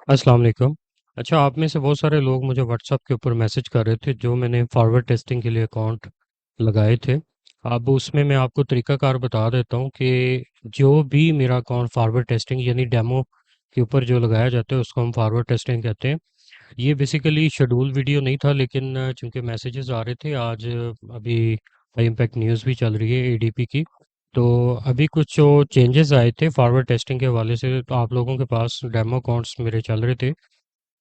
अस्सलाम वालेकुम। अच्छा, आप में से बहुत सारे लोग मुझे व्हाट्सएप के ऊपर मैसेज कर रहे थे जो मैंने फॉरवर्ड टेस्टिंग के लिए अकाउंट लगाए थे। अब उसमें मैं आपको तरीकाकार बता देता हूँ कि जो भी मेरा अकाउंट फॉरवर्ड टेस्टिंग यानी डेमो के ऊपर जो लगाया जाता है उसको हम फॉरवर्ड टेस्टिंग कहते हैं। ये बेसिकली शेड्यूल वीडियो नहीं था, लेकिन चूंकि मैसेजेस आ रहे थे आज, अभी हाई इम्पैक्ट न्यूज़ भी चल रही है एडीपी की। तो अभी कुछ जो चेंजेस आए थे फॉरवर्ड टेस्टिंग के हवाले से, तो आप लोगों के पास डेमो अकाउंट्स मेरे चल रहे थे।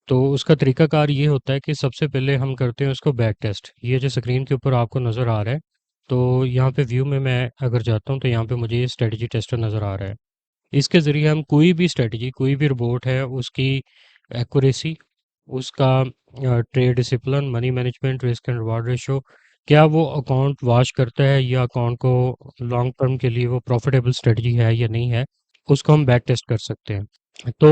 तो उसका तरीकाकार ये होता है कि सबसे पहले हम करते हैं उसको बैक टेस्ट। ये जो स्क्रीन के ऊपर आपको नज़र आ रहा है, तो यहाँ पे व्यू में मैं अगर जाता हूँ तो यहाँ पे मुझे ये स्ट्रेटजी टेस्टर नज़र आ रहा है। इसके ज़रिए हम कोई भी स्ट्रेटजी, कोई भी रिपोर्ट है, उसकी एक्यूरेसी, उसका trade discipline, money management, risk and reward ratio, क्या वो अकाउंट वॉश करता है या अकाउंट को लॉन्ग टर्म के लिए वो प्रॉफिटेबल स्ट्रेटजी है या नहीं है, उसको हम बैक टेस्ट कर सकते हैं। तो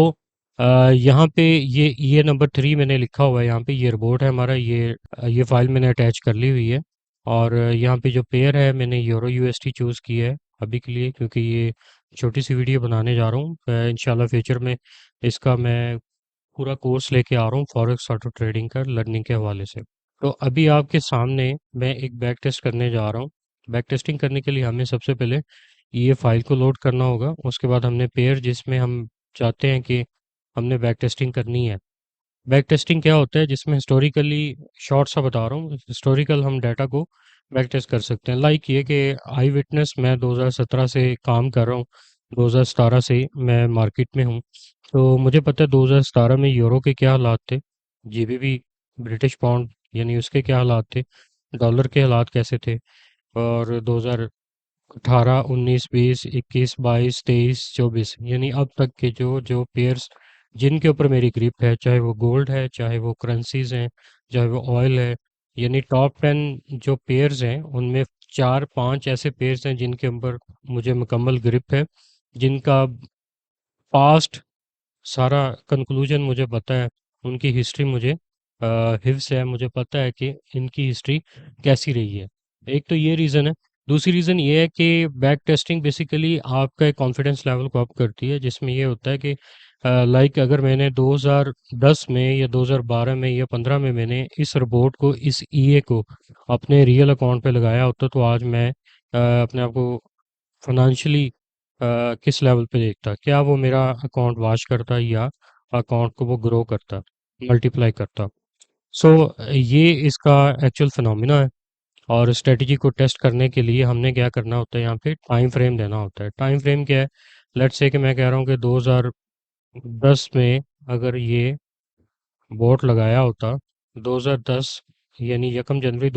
यहाँ पे ये नंबर 3 मैंने लिखा हुआ है, यहाँ पे ये रिपोर्ट है हमारा, ये फाइल मैंने अटैच कर ली हुई है। और यहाँ पे जो पेयर है मैंने यूरो यूएसटी चूज़ किया है अभी के लिए, क्योंकि ये छोटी सी वीडियो बनाने जा रहा हूँ। इंशाल्लाह फ्यूचर में इसका मैं पूरा कोर्स लेके आ रहा हूँ फॉरेक्स ऑटो ट्रेडिंग का लर्निंग के हवाले से। तो अभी आपके सामने मैं एक बैक टेस्ट करने जा रहा हूँ। बैक टेस्टिंग करने के लिए हमें सबसे पहले ये फाइल को लोड करना होगा। उसके बाद हमने पेयर जिसमें हम चाहते हैं कि हमने बैक टेस्टिंग करनी है। बैक टेस्टिंग क्या होता है, जिसमें हिस्टोरिकली, शॉर्ट सा बता रहा हूँ, हिस्टोरिकल हम डाटा को बैक टेस्ट कर सकते हैं। लाइक ये कि आई विटनेस मैं 2017 से काम कर रहा हूँ, 2017 से मैं मार्केट में हूँ। तो मुझे पता है 2017 में यूरो के क्या हालात थे, जीबीपी, ब्रिटिश पाउंड यानी उसके क्या हालात थे, डॉलर के हालात कैसे थे, और 2018, 19, 20, 21, 22, 23, 24 यानी अब तक के जो जो पेयर्स जिनके ऊपर मेरी ग्रिप है, चाहे वो गोल्ड है, चाहे वो करेंसीज हैं, चाहे वो ऑयल है, यानी टॉप 10 जो पेयर्स हैं उनमें 4-5 ऐसे पेयर्स हैं जिनके ऊपर मुझे मुकम्मल ग्रिप है, जिनका पास्ट सारा कंक्लूजन मुझे पता है, उनकी हिस्ट्री मुझे हिफ्स है, मुझे पता है कि इनकी हिस्ट्री कैसी रही है। एक तो ये रीज़न है। दूसरी रीज़न ये है कि बैक टेस्टिंग बेसिकली आपका एक कॉन्फिडेंस लेवल को अप करती है, जिसमें ये होता है कि लाइक अगर मैंने 2010 में या 2012 में या 15 में मैंने इस रिपोर्ट को, इस ईए को अपने रियल अकाउंट पे लगाया होता, तो आज मैं अपने आप को फाइनेंशियली किस लेवल पे देखता, क्या वो मेरा अकाउंट वॉश करता या अकाउंट को वो ग्रो करता, मल्टीप्लाई करता। सो ये इसका एक्चुअल फिनोमिना है। और स्ट्रेटजी को टेस्ट करने के लिए हमने क्या करना होता है, यहाँ पे टाइम फ्रेम देना होता है। टाइम फ्रेम क्या है, लेट्स से कि मैं कह रहा हूँ कि 2010 में अगर ये बोट लगाया होता, 2010 यानी यकम जनवरी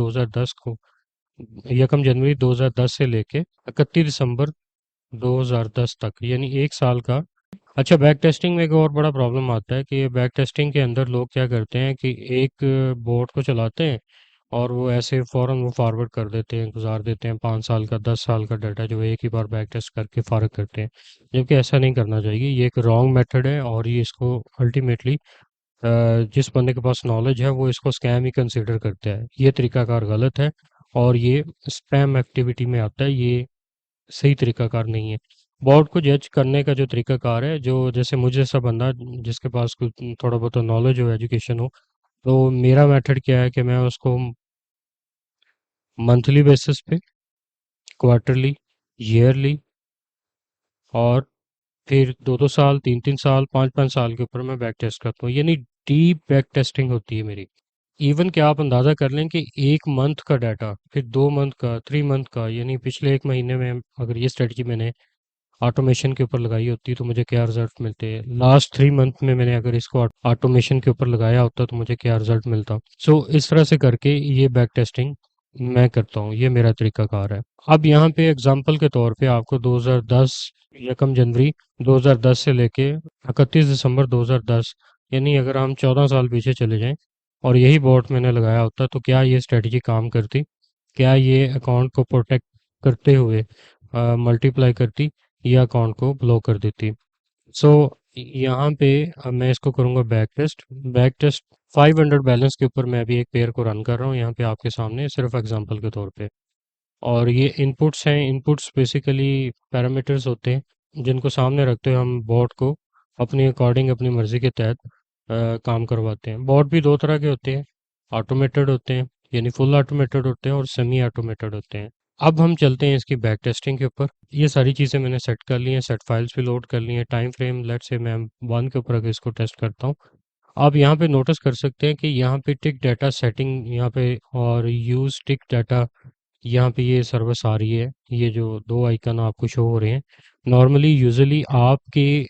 2010 से लेके 31 दिसंबर 2010 तक, यानी एक साल का। अच्छा, बैक टेस्टिंग में एक और बड़ा प्रॉब्लम आता है कि बैक टेस्टिंग के अंदर लोग क्या करते हैं कि एक बोर्ड को चलाते हैं और वो ऐसे फ़ौरन वो फॉरवर्ड कर देते हैं, गुजार देते हैं 5 साल का, 10 साल का डाटा जो एक ही बार बैक टेस्ट करके फॉरवर्ड करते हैं। जबकि ऐसा नहीं करना चाहिए, ये एक रॉन्ग मेथड है और ये इसको अल्टीमेटली जिस बंदे के पास नॉलेज है वो इसको स्कैम ही कंसिडर करता है। ये तरीकाकार गलत है और ये स्पैम एक्टिविटी में आता है, ये सही तरीकाकार नहीं है। बॉट को जज करने का जो तरीकाकार है, जो जैसे मुझे जैसा बंदा जिसके पास कुछ थोड़ा बहुत नॉलेज हो, एजुकेशन हो, तो मेरा मेथड क्या है कि मैं उसको मंथली बेसिस पे, क्वार्टरली, ईयरली, और फिर 2-2 साल, 3-3 साल, 5-5 साल के ऊपर मैं बैक टेस्ट करता हूँ, यानी डीप बैक टेस्टिंग होती है मेरी। इवन क्या आप अंदाज़ा कर लें कि 1 मंथ का डाटा, फिर 2 मंथ का, 3 मंथ का, यानी पिछले 1 महीने में अगर ये स्ट्रेटजी मैंने ऑटोमेशन के ऊपर लगाई होती तो मुझे क्या रिजल्ट मिलते हैं, लास्ट 3 मंथ में मैंने अगर इसको ऑटोमेशन के ऊपर लगाया होता तो मुझे क्या रिजल्ट मिलता। सो इस तरह से करके ये बैक टेस्टिंग मैं करता हूँ, ये मेरा तरीकाकार है। अब यहाँ पे एग्जांपल के तौर पे आपको 2010 यकम जनवरी 2010 से लेके 31 दिसंबर 2010, यानी अगर हम 14 साल पीछे चले जाएं और यही बॉट मैंने लगाया होता तो क्या ये स्ट्रेटजी काम करती, क्या ये अकाउंट को प्रोटेक्ट करते हुए मल्टीप्लाई करती या अकाउंट को ब्लॉक कर देती। सो यहाँ पे अब मैं इसको करूँगा back test. Back test 500 balance के ऊपर मैं अभी एक पेयर को रन कर रहा हूँ यहाँ पे आपके सामने, सिर्फ एग्जांपल के तौर पे। और ये इनपुट्स हैं, इनपुट्स बेसिकली पैरामीटर्स होते हैं जिनको सामने रखते हुए हम बॉट को अपनी अकॉर्डिंग, अपनी मर्ज़ी के तहत काम करवाते हैं। बॉट भी दो तरह के होते हैं, ऑटोमेटेड होते हैं यानी फुल ऑटोमेटेड होते हैं और सेमी ऑटोमेटेड होते हैं। अब हम चलते हैं इसकी बैक टेस्टिंग के ऊपर। ये सारी चीज़ें मैंने सेट कर ली हैं, सेट फाइल्स भी लोड कर ली हैं। टाइम फ्रेम लेट्स से मैं 1 के ऊपर अगर इसको टेस्ट करता हूँ, आप यहाँ पे नोटिस कर सकते हैं कि यहाँ पे टिक डाटा सेटिंग यहाँ पे और यूज़ टिक डाटा, यहाँ पे ये सर्विस आ रही है। ये जो दो आइकन आपको शो हो रहे हैं, नॉर्मली यूजुअली आपके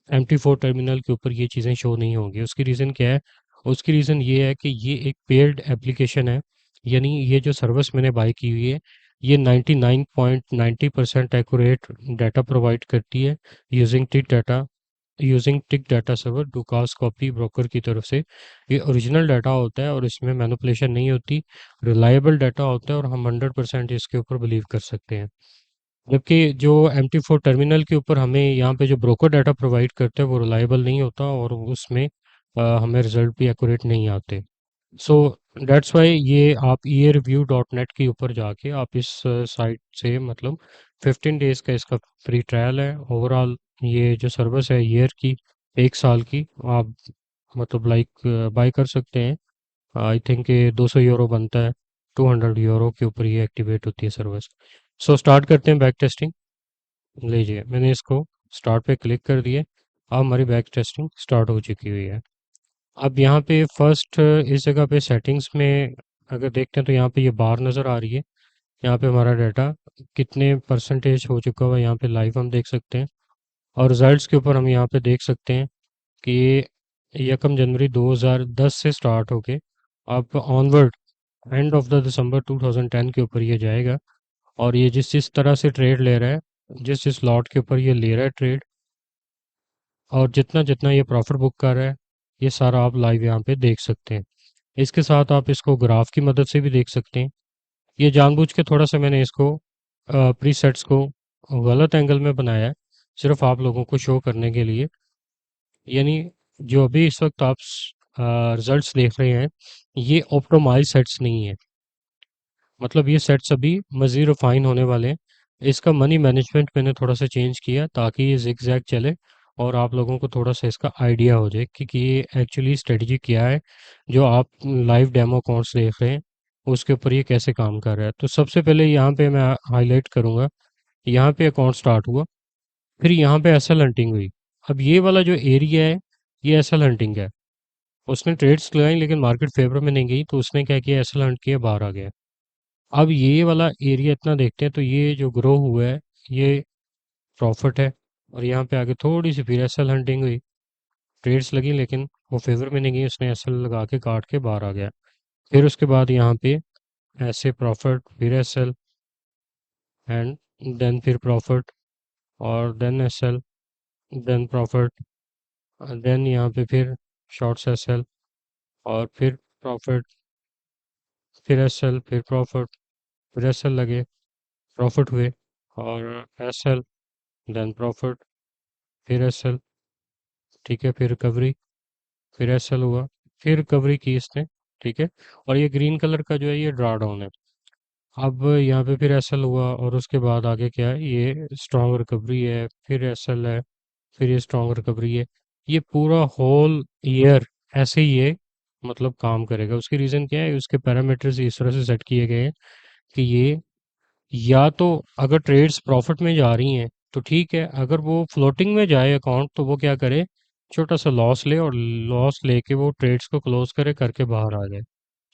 MT4 टर्मिनल के ऊपर ये चीज़ें शो नहीं होंगी। उसकी रीज़न क्या है? उसकी रीज़न ये है कि ये एक पेड एप्लीकेशन है, यानी ये जो सर्विस मैंने बाय की हुई है, ये 99.90% एक्यूरेट डाटा प्रोवाइड करती है यूजिंग टिक डाटा सर्वर डूकास कॉपी ब्रोकर की तरफ से। ये ओरिजिनल डाटा होता है और इसमें मैनिपुलेशन नहीं होती, रिलायबल डाटा होता है और हम 100% इसके ऊपर बिलीव कर सकते हैं। जबकि जो MT4 टर्मिनल के ऊपर हमें यहाँ पे जो ब्रोकर डाटा प्रोवाइड करते हैं वो रिलायबल नहीं होता और उसमें हमें रिजल्ट भी एक्यूरेट नहीं आते। सो दैट्स वाई ये आप earview.net के ऊपर जाके आप इस साइट से मतलब 15 डेज का इसका फ्री ट्रायल है। ओवरऑल ये जो सर्विस है ईयर की, 1 साल की, आप मतलब लाइक बाय कर सकते हैं। आई थिंक ये 200 यूरो बनता है, 200 यूरो के ऊपर ये एक्टिवेट होती है सर्विस। सो स्टार्ट करते हैं बैक टेस्टिंग। लीजिए मैंने इसको स्टार्ट पे क्लिक कर दिए। अब हमारी बैक टेस्टिंग स्टार्ट हो चुकी हुई है। अब यहाँ पे फर्स्ट इस जगह पे सेटिंग्स में अगर देखते हैं तो यहाँ पे ये बार नज़र आ रही है। यहाँ पे हमारा डाटा कितने परसेंटेज हो चुका हुआ है यहाँ पे लाइव हम देख सकते हैं। और रिजल्ट्स के ऊपर हम यहाँ पे देख सकते हैं कि ये 1 जनवरी 2010 से स्टार्ट होके अब ऑनवर्ड एंड ऑफ द दिसंबर 2010 के ऊपर ये जाएगा। और ये जिस जिस तरह से ट्रेड ले रहा है, जिस जिस लॉट के ऊपर ये ले रहा है ट्रेड, और जितना जितना ये प्रॉफिट बुक कर रहा है, ये सारा आप लाइव यहाँ पे देख सकते हैं। इसके साथ आप इसको ग्राफ की मदद से भी देख सकते हैं। ये जानबूझ के थोड़ा सा मैंने इसको प्रीसेट्स को गलत एंगल में बनाया है, सिर्फ आप लोगों को शो करने के लिए। यानी जो अभी इस वक्त आप रिजल्ट्स देख रहे हैं, ये ऑप्टिमाइज सेट्स नहीं है। मतलब ये सेट्स अभी मज़ीद रिफाइन होने वाले हैं। इसका मनी मैनेजमेंट मैंने थोड़ा सा चेंज किया ताकि ये जिग जैग चले और आप लोगों को थोड़ा सा इसका आइडिया हो जाए कि ये एक्चुअली स्ट्रेटजी क्या है। जो आप लाइव डेमो अकाउंट्स देख रहे हैं उसके ऊपर ये कैसे काम कर रहा है। तो सबसे पहले यहाँ पे मैं हाईलाइट करूँगा, यहाँ पे अकाउंट स्टार्ट हुआ, फिर यहाँ पे एसएल हंटिंग हुई। अब ये वाला जो एरिया है, ये एसएल हंटिंग है। उसने ट्रेड्स लगाई लेकिन मार्केट फेवर में नहीं गई, तो उसने क्या किया, एसएल हंट किया, बाहर आ गया। अब ये वाला एरिया इतना देखते हैं तो ये जो ग्रो हुआ है, ये प्रॉफिट है। और यहाँ पे आगे थोड़ी सी फिर एसएल हंटिंग हुई, ट्रेड्स लगी लेकिन वो फेवर में नहीं गई, उसने एसएल लगा के काट के बाहर आ गया। फिर उसके बाद यहाँ पे ऐसे प्रॉफिट, फिर एसएल, एंड देन फिर प्रॉफिट, और then SL, then profit, then यहाँ पे फिर शॉर्ट्स एसएल, और फिर प्रॉफिट, फिर एसएल, फिर प्रॉफिट, फिर एसएल लगे, प्रॉफिट हुए, और एसएल, देन प्रॉफिट, फिर एसएल, ठीक है, फिर रिकवरी, फिर एसएल हुआ, फिर रिकवरी की इसने, ठीक है। और ये ग्रीन कलर का जो है ये ड्रा डाउन है। अब यहाँ पे फिर एसएल हुआ और उसके बाद आगे क्या है, ये स्ट्रॉन्ग रिकवरी है, फिर एसएल है, फिर ये स्ट्रॉन्ग रिकवरी है। ये पूरा होल ईयर ऐसे ही ये मतलब काम करेगा। उसकी रीज़न क्या है, उसके पैरामीटर्स इस तरह से सेट किए गए हैं कि ये या तो अगर ट्रेड्स प्रॉफिट में जा रही हैं तो ठीक है, अगर वो फ्लोटिंग में जाए अकाउंट तो वो क्या करे, छोटा सा लॉस ले और लॉस लेके वो ट्रेड्स को क्लोज करे करके बाहर आ जाए।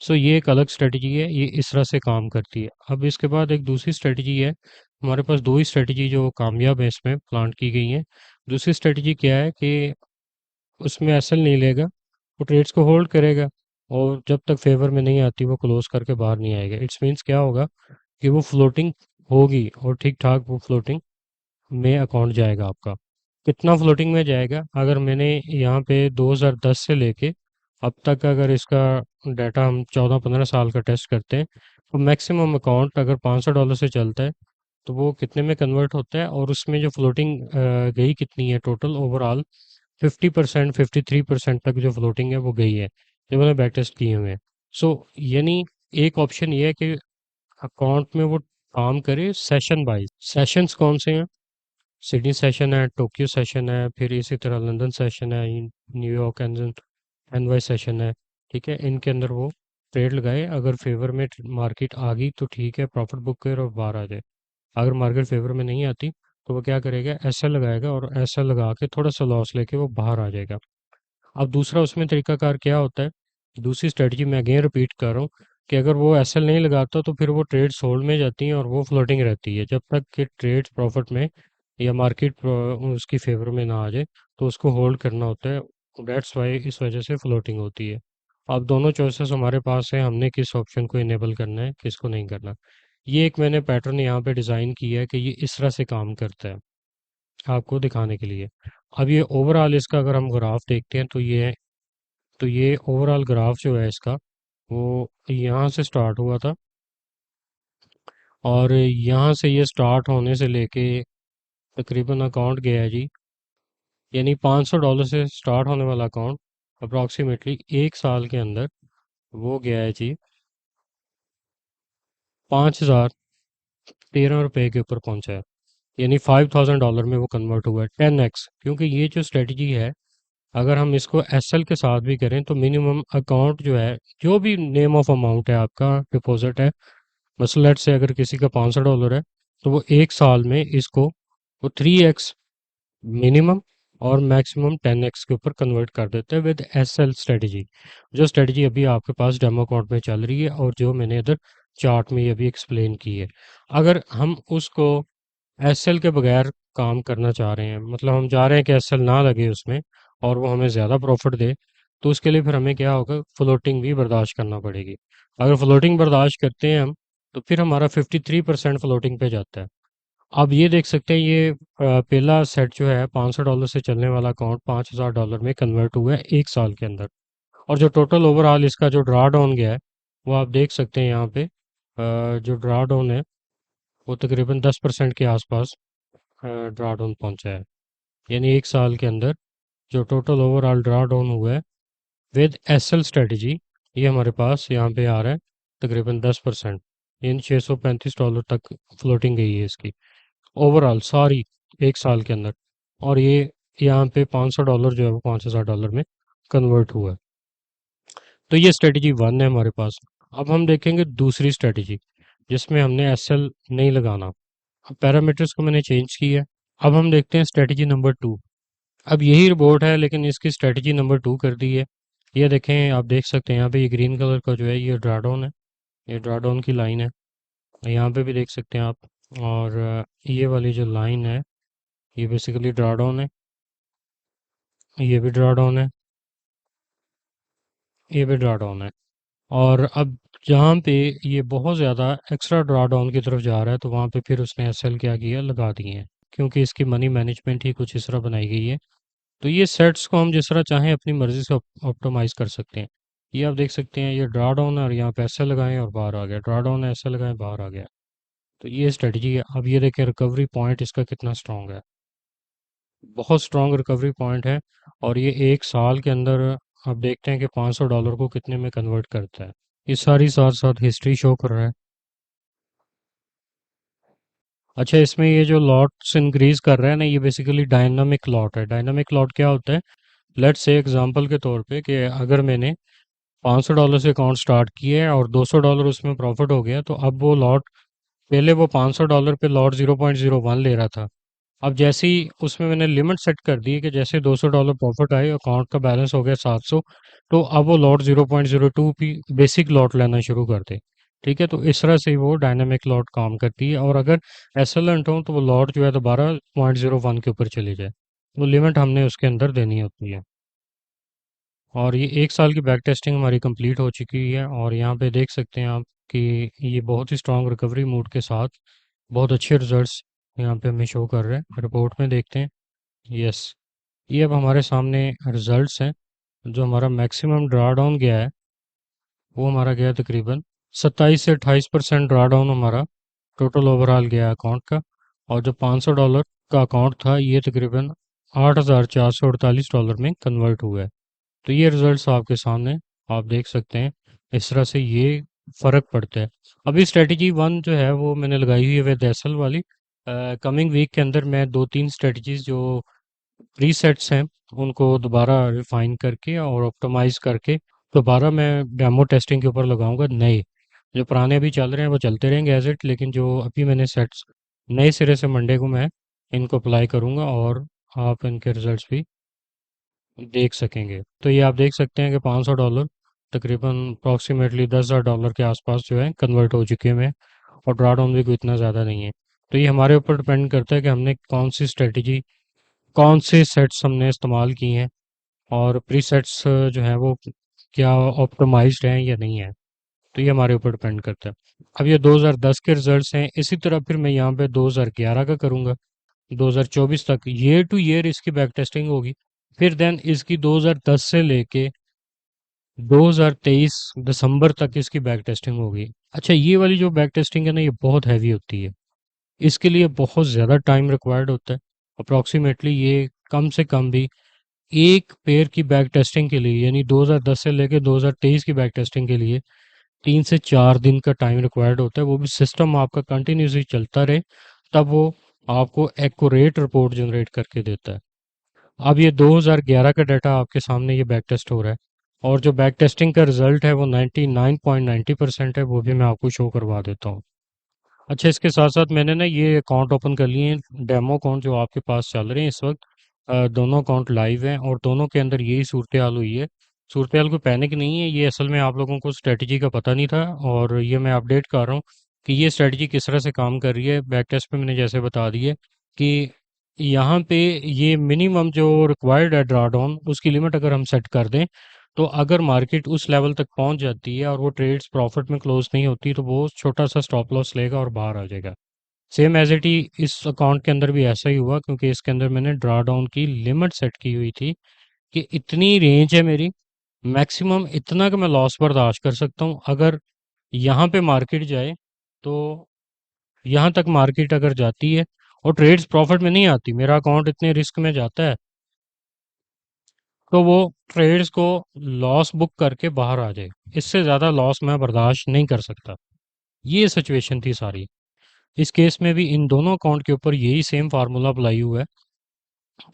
सो ये एक अलग स्ट्रेटजी है, ये इस तरह से काम करती है। अब इसके बाद एक दूसरी स्ट्रेटजी है, हमारे पास दो ही स्ट्रेटजी जो कामयाब है इसमें प्लांट की गई हैं। दूसरी स्ट्रेटजी क्या है कि उसमें एसएल नहीं लेगा, वो ट्रेड्स को होल्ड करेगा और जब तक फेवर में नहीं आती वो क्लोज करके बाहर नहीं आएगा। इट्स मीन्स क्या होगा कि वो फ्लोटिंग होगी और ठीक ठाक वो फ्लोटिंग में अकाउंट जाएगा आपका। कितना फ्लोटिंग में जाएगा, अगर मैंने यहाँ पे 2010 से लेके अब तक अगर इसका डाटा हम 14-15 साल का टेस्ट करते हैं, तो मैक्सिमम अकाउंट अगर $500 से चलता है तो वो कितने में कन्वर्ट होता है, और उसमें जो फ्लोटिंग गई कितनी है टोटल ओवरऑल, 50%, 53% तक जो फ्लोटिंग है वो गई है, जो मैंने बैक टेस्ट किए हुए हैं। सो यानी एक ऑप्शन ये है कि अकाउंट में वो काम करे सेशन वाइज। सेशंस कौन से हैं, सिडनी सेशन है, टोक्यो सेशन है, फिर इसी तरह लंदन सेशन है, न्यूयॉर्क एनवाई सेशन है। ठीक है, इनके अंदर वो ट्रेड लगाए, अगर फेवर में मार्केट आ गई तो ठीक है, प्रॉफिट बुक करे और बाहर आ जाए। अगर मार्केट फेवर में नहीं आती तो वो क्या करेगा, एसएल लगाएगा और एसएल लगा के थोड़ा सा लॉस लेके वो बाहर आ जाएगा। अब दूसरा उसमें तरीकाकार क्या होता है, दूसरी स्ट्रेटजी मैं अगेन रिपीट कर रहा हूँ कि अगर वो एसएल नहीं लगाता तो फिर वो ट्रेड्स होल्ड में जाती हैं और वो फ्लोटिंग रहती है जब तक कि ट्रेड्स प्रॉफिट में या मार्केट उसकी फेवर में ना आ जाए, तो उसको होल्ड करना होता है। दैट्स वाई इस वजह से फ्लोटिंग होती है। अब दोनों चॉइसेस हमारे पास है, हमने किस ऑप्शन को इनेबल करना है, किसको नहीं करना। ये एक मैंने पैटर्न यहाँ पे डिज़ाइन किया है कि ये इस तरह से काम करता है आपको दिखाने के लिए। अब ये ओवरऑल इसका अगर हम ग्राफ देखते हैं तो ये ओवरऑल ग्राफ जो है इसका, वो यहाँ से स्टार्ट हुआ था और यहाँ से ये स्टार्ट होने से लेके तकरीबन अकाउंट गया है जी, यानी $500 से स्टार्ट होने वाला अकाउंट अप्रॉक्सीमेटली एक साल के अंदर वो गया है जी 5,013 रुपये के ऊपर पहुंचा है। यानी $5,000 में वो कन्वर्ट हुआ है 10x। क्योंकि ये जो स्ट्रेटजी है, अगर हम इसको एसएल के साथ भी करें तो मिनिमम अकाउंट जो है, जो भी नेम ऑफ अमाउंट है आपका डिपॉजिट है, मसलन लेट्स से अगर किसी का $500 है तो वो एक साल में इसको वो 3x मिनिमम और मैक्सिमम 10x के ऊपर कन्वर्ट कर देते हैं विद एसएल स्ट्रेटजी। जो स्ट्रेटजी अभी आपके पास डेमो अकाउंट में चल रही है और जो मैंने इधर चार्ट में अभी एक्सप्लेन की है। अगर हम उसको एसएल के बगैर काम करना चाह रहे हैं, मतलब हम चाह रहे हैं कि एसएल ना लगे उसमें और वो हमें ज़्यादा प्रॉफिट दे, तो उसके लिए फिर हमें क्या होगा, फ्लोटिंग भी बर्दाश्त करना पड़ेगी। अगर फ्लोटिंग बर्दाश्त करते हैं हम तो फिर हमारा 53% फ्लोटिंग पे जाता है। आप ये देख सकते हैं, ये पहला सेट जो है $500 से चलने वाला अकाउंट $5,000 में कन्वर्ट हुआ है एक साल के अंदर। और जो टोटल ओवरऑल इसका जो ड्रा डाउन गया है, वो आप देख सकते हैं यहाँ पे, जो ड्रा डाउन है वो तकरीबन 10% के आसपास ड्रा डाउन पहुँचा है। यानी एक साल के अंदर जो टोटल ओवरऑल ड्रा डाउन हुआ है विद एसएल स्ट्रेटजी, ये हमारे पास यहाँ पे आ रहा है तकरीबन 10%। इन $635 तक फ्लोटिंग गई है इसकी ओवरऑल सारी एक साल के अंदर। और ये यहाँ पे $500 जो है वो $5,000 में कन्वर्ट हुआ है। तो ये स्ट्रेटजी वन है हमारे पास। अब हम देखेंगे दूसरी स्ट्रेटजी जिसमें हमने एसएल नहीं लगाना। अब पैरामीटर्स को मैंने चेंज किया है। अब हम देखते हैं स्ट्रेटजी नंबर टू। अब यही रिपोर्ट है लेकिन इसकी स्ट्रेटजी नंबर टू कर दी है। ये देखें, आप देख सकते हैं यहाँ पे ये ग्रीन कलर का जो है ये ड्राडाउन है, ये ड्राडाउन की लाइन है। यहाँ पे भी देख सकते हैं आप। और ये वाली जो लाइन है ये बेसिकली ड्राडाउन है, ये भी ड्राडाउन है, ये भी ड्राडाउन है। और अब जहाँ पे ये बहुत ज़्यादा एक्स्ट्रा ड्राडाउन की तरफ जा रहा है तो वहाँ पे फिर उसने एसएल क्या किया, लगा दिए हैं। क्योंकि इसकी मनी मैनेजमेंट ही कुछ इस तरह बनाई गई है। तो ये सेट्स को हम जिस तरह चाहें अपनी मर्ज़ी से ऑप्टिमाइज़ कर सकते हैं। ये आप देख सकते हैं, ये ड्रा डाउन है और यहाँ पे ऐसे लगाएं और बाहर आ गया, ड्रा डाउन है ऐसे लगाएं बाहर आ गया। तो ये स्ट्रेटजी है। अब ये देखें रिकवरी पॉइंट इसका कितना स्ट्रांग है, बहुत स्ट्रांग रिकवरी पॉइंट है। और ये एक साल के अंदर आप देखते हैं कि $500 को कितने में कन्वर्ट करता है। ये सारी साथ साथ हिस्ट्री शो कर रहा है। अच्छा, इसमें ये जो लॉट्स इंक्रीज कर रहा है ना, ये बेसिकली डायनामिक लॉट है। डायनामिक लॉट क्या होता है, लेट्स से एग्जांपल के तौर पे कि अगर मैंने $500 से अकाउंट स्टार्ट किए है और $200 उसमें प्रॉफिट हो गया, तो अब वो लॉट, पहले वो $500 पे लॉट 0.01 ले रहा था। अब जैसे ही उसमें मैंने लिमिट सेट कर दी कि जैसे $200 प्रॉफिट आए, अकाउंट का बैलेंस हो गया 700, तो अब वो लॉट 0.02 भी बेसिक लॉट लेना शुरू कर दे। ठीक है, तो इस तरह से वो डायनामिक लॉट काम करती है। और अगर एक्सेलेंट हो तो वो लॉट जो है दोबारा 0.01 के ऊपर चले जाए, वो लिमिट हमने उसके अंदर देनी होती है। और ये एक साल की बैक टेस्टिंग हमारी कंप्लीट हो चुकी है और यहाँ पे देख सकते हैं आप कि ये बहुत ही स्ट्रांग रिकवरी मूड के साथ बहुत अच्छे रिजल्ट्स यहाँ पे हमें शो कर रहे हैं। रिपोर्ट में देखते हैं। यस, ये अब हमारे सामने रिजल्ट्स हैं। जो हमारा मैक्सिमम ड्रा डाउन गया है वो हमारा गया तकरीबन 27 से 28% ड्रा डाउन हमारा टोटल ओवरऑल गया अकाउंट का। और जो $500 का अकाउंट था ये तकरीबन $8,448 में कन्वर्ट हुआ है। तो ये रिजल्ट्स आपके सामने आप देख सकते हैं। इस तरह से ये फ़र्क पड़ता है। अभी स्ट्रेटजी वन जो है वो मैंने लगाई हुई है विद एसएल वाली। कमिंग वीक के अंदर मैं 2-3 स्ट्रेटजीज जो प्रीसेट्स हैं उनको दोबारा रिफाइन करके और ऑप्टिमाइज करके दोबारा मैं डेमो टेस्टिंग के ऊपर लगाऊंगा। नए जो पुराने अभी चल रहे हैं वो चलते रहेंगे एज इट, लेकिन जो अभी मैंने सेट्स नए सिरे से मंडे को मैं इनको अप्लाई करूंगा और आप इनके रिजल्ट्स भी देख सकेंगे। तो ये आप देख सकते हैं कि $500 तकरीबन अप्रॉक्सीमेटली $10,000 के आसपास जो है कन्वर्ट हो चुके हैं, और ड्रॉडाउन भी कोई इतना ज़्यादा नहीं है। तो ये हमारे ऊपर डिपेंड करता है कि हमने कौन सी स्ट्रेटजी, कौन से सेट्स हमने इस्तेमाल किए हैं, और प्रीसेट्स जो हैं वो क्या ऑप्टिमाइज्ड हैं या नहीं है। तो ये हमारे ऊपर डिपेंड करता है। अब ये 2010 के रिजल्ट्स हैं। इसी तरह फिर मैं यहाँ पे 2011 का करूँगा, 2024 तक ईयर टू ईयर इसकी बैक टेस्टिंग होगी। फिर देन इसकी 2010 से लेके 2023 दिसंबर तक इसकी बैक टेस्टिंग होगी। अच्छा, ये वाली जो बैक टेस्टिंग है ना, ये बहुत हैवी होती है। इसके लिए बहुत ज़्यादा टाइम रिक्वायर्ड होता है। अप्रॉक्सीमेटली ये कम से कम भी एक पेयर की बैक टेस्टिंग के लिए, यानी 2010 से लेकर 2023 की बैक टेस्टिंग के लिए 3 से 4 दिन का टाइम रिक्वायर्ड होता है। वो भी सिस्टम आपका कंटिन्यूसली चलता रहे, तब वो आपको एक्यूरेट रिपोर्ट जनरेट करके देता है। अब ये 2011 का डाटा आपके सामने ये बैक टेस्ट हो रहा है, और जो बैक टेस्टिंग का रिजल्ट है वो 99.90% है। वो भी मैं आपको शो करवा देता हूँ। अच्छा, इसके साथ साथ मैंने ना ये अकाउंट ओपन कर लिए हैं, डेमो अकाउंट जो आपके पास चल रहे हैं इस वक्त। दोनों अकाउंट लाइव हैं और दोनों के अंदर यही सूरत हाल हुई है। सूरत हाल कोई पैनिक नहीं है, ये असल में आप लोगों को स्ट्रेटजी का पता नहीं था, और ये मैं अपडेट कर रहा हूँ कि ये स्ट्रेटजी किस तरह से काम कर रही है। बैक टेस्ट पे मैंने जैसे बता दी है कि यहाँ पे ये मिनिमम जो रिक्वायर्ड है ड्रॉडाउन, उसकी लिमिट अगर हम सेट कर दें, तो अगर मार्केट उस लेवल तक पहुंच जाती है और वो ट्रेड्स प्रॉफिट में क्लोज नहीं होती, तो वो छोटा सा स्टॉप लॉस लेगा और बाहर आ जाएगा। सेम एज इट ही इस अकाउंट के अंदर भी ऐसा ही हुआ, क्योंकि इसके अंदर मैंने ड्रा डाउन की लिमिट सेट की हुई थी कि इतनी रेंज है मेरी, मैक्सिमम इतना कि मैं लॉस बर्दाश्त कर सकता हूँ। अगर यहाँ पे मार्केट जाए, तो यहाँ तक मार्केट अगर जाती है और ट्रेड्स प्रॉफिट में नहीं आती, मेरा अकाउंट इतने रिस्क में जाता है, तो वो ट्रेड्स को लॉस बुक करके बाहर आ जाए। इससे ज़्यादा लॉस मैं बर्दाश्त नहीं कर सकता। ये सिचुएशन थी सारी। इस केस में भी इन दोनों अकाउंट के ऊपर यही सेम फार्मूला अप्लाई हुआ है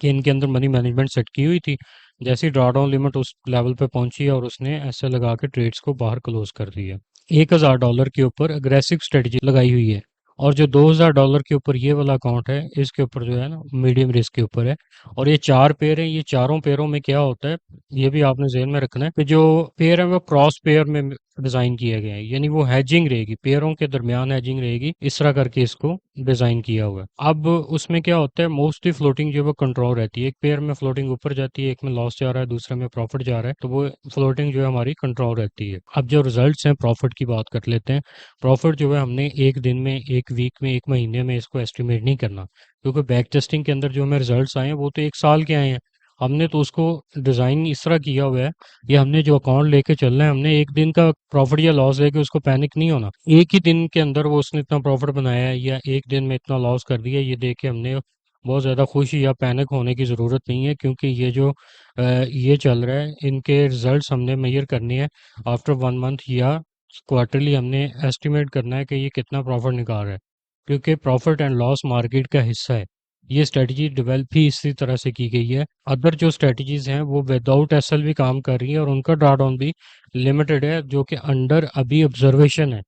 कि इनके अंदर मनी मैनेजमेंट सेट की हुई थी। जैसे ही ड्रॉडाउन लिमिट उस लेवल पे पहुंची और उसने ऐसे लगा के ट्रेड्स को बाहर क्लोज कर दिया। $1,000 के ऊपर अग्रेसिव स्ट्रेटजी लगाई हुई है। और जो $2,000 के ऊपर ये वाला अकाउंट है, इसके ऊपर जो है ना मीडियम रिस्क के ऊपर है। और ये 4 पेयर है। ये चारों पेयरों में क्या होता है, ये भी आपने ज़हन में रखना है कि जो पेयर है वो क्रॉस पेयर में डिज़ाइन किया गया है, यानी वो हैजिंग रहेगी, पेयरों के दरमियान हैजिंग रहेगी। इस तरह करके इसको डिज़ाइन किया हुआ है। अब उसमें क्या होता है, मोस्टली फ्लोटिंग जो है वो कंट्रोल रहती है। एक पेयर में फ्लोटिंग ऊपर जाती है, एक में लॉस जा रहा है, दूसरे में प्रॉफिट जा रहा है, तो वो फ्लोटिंग जो है हमारी कंट्रोल रहती है। अब जो रिजल्ट्स हैं प्रॉफिट की बात कर लेते हैं। प्रॉफिट जो है हमने एक दिन में, एक वीक में, एक महीने में इसको एस्टिमेट नहीं करना, क्योंकि बैक टेस्टिंग के अंदर जो हमें रिजल्ट्स आए हैं वो तो 1 साल के आए हैं। हमने तो उसको डिज़ाइन इस तरह किया हुआ है, ये हमने जो अकाउंट लेके चलना है, हमने एक दिन का प्रॉफिट या लॉस लेके उसको पैनिक नहीं होना। एक ही दिन के अंदर वो उसने इतना प्रॉफिट बनाया है या एक दिन में इतना लॉस कर दिया, ये देख के हमने बहुत ज़्यादा खुशी या पैनिक होने की ज़रूरत नहीं है, क्योंकि ये जो ये चल रहा है, इनके रिजल्ट्स हमने मेजर करने हैं आफ्टर 1 मंथ, या क्वार्टरली हमने एस्टिमेट करना है कि ये कितना प्रॉफिट निकाल रहा है, क्योंकि प्रॉफिट एंड लॉस मार्केट का हिस्सा है। ये स्ट्रेटजी डेवलप ही इसी तरह से की गई है। अदर जो स्ट्रेटजीज हैं वो विदाउट एसएल भी काम कर रही है, और उनका ड्रॉडाउन भी लिमिटेड है, जो कि अंडर अभी ऑब्जर्वेशन है।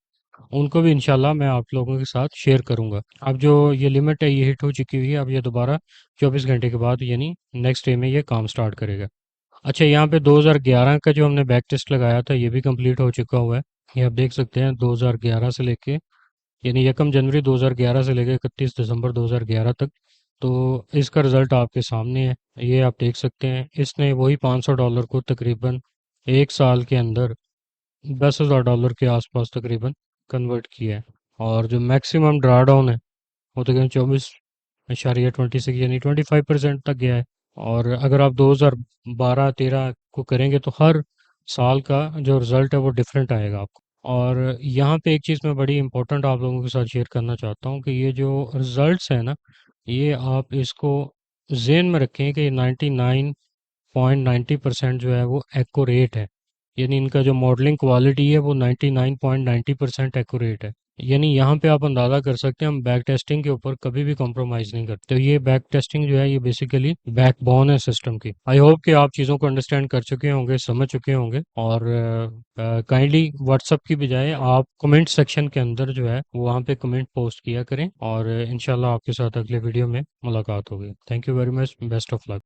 उनको भी इंशाल्लाह मैं आप लोगों के साथ शेयर करूंगा। अब जो ये लिमिट है ये हिट हो चुकी हुई है, अब ये दोबारा 24 घंटे के बाद यानी नेक्स्ट डे में ये काम स्टार्ट करेगा। अच्छा, यहाँ पे 2011 का जो हमने बैक टेस्ट लगाया था ये भी कंप्लीट हो चुका हुआ है। ये आप देख सकते हैं 2011 से लेके, यानी 1 जनवरी 2011 से लेकर 31 दिसंबर 2011 तक। तो इसका रिजल्ट आपके सामने है, ये आप देख सकते हैं। इसने वही $500 को तकरीबन 1 साल के अंदर $10,000 के आसपास तकरीबन कन्वर्ट किया है। और जो मैक्सिमम ड्राडाउन है वो तकरीबन 24.26 यानी 25% तक गया है। और अगर आप 2012-13 को करेंगे तो हर साल का जो रिज़ल्ट है वो डिफरेंट आएगा आपको। और यहाँ पे एक चीज़ मैं बड़ी इंपॉर्टेंट आप लोगों के साथ शेयर करना चाहता हूँ कि ये जो रिज़ल्ट्स हैं ना, ये आप इसको ज़हन में रखें कि 99.90% जो है वो एक्यूरेट है, यानी इनका जो मॉडलिंग क्वालिटी है वो 99.90% एक्यूरेट है। यानी यहाँ पे आप अंदाज़ा कर सकते हैं हम बैक टेस्टिंग के ऊपर कभी भी कॉम्प्रोमाइज़ नहीं करते। तो ये बैक टेस्टिंग जो है ये बेसिकली बैकबोन है सिस्टम की। आई होप कि आप चीज़ों को अंडरस्टैंड कर चुके होंगे, समझ चुके होंगे, और काइंडली व्हाट्सएप की बजाय आप कमेंट सेक्शन के अंदर जो है वो वहाँ पे कमेंट पोस्ट किया करें, और इंशाल्लाह आपके साथ अगले वीडियो में मुलाकात होगी। Thank you very much, best of luck.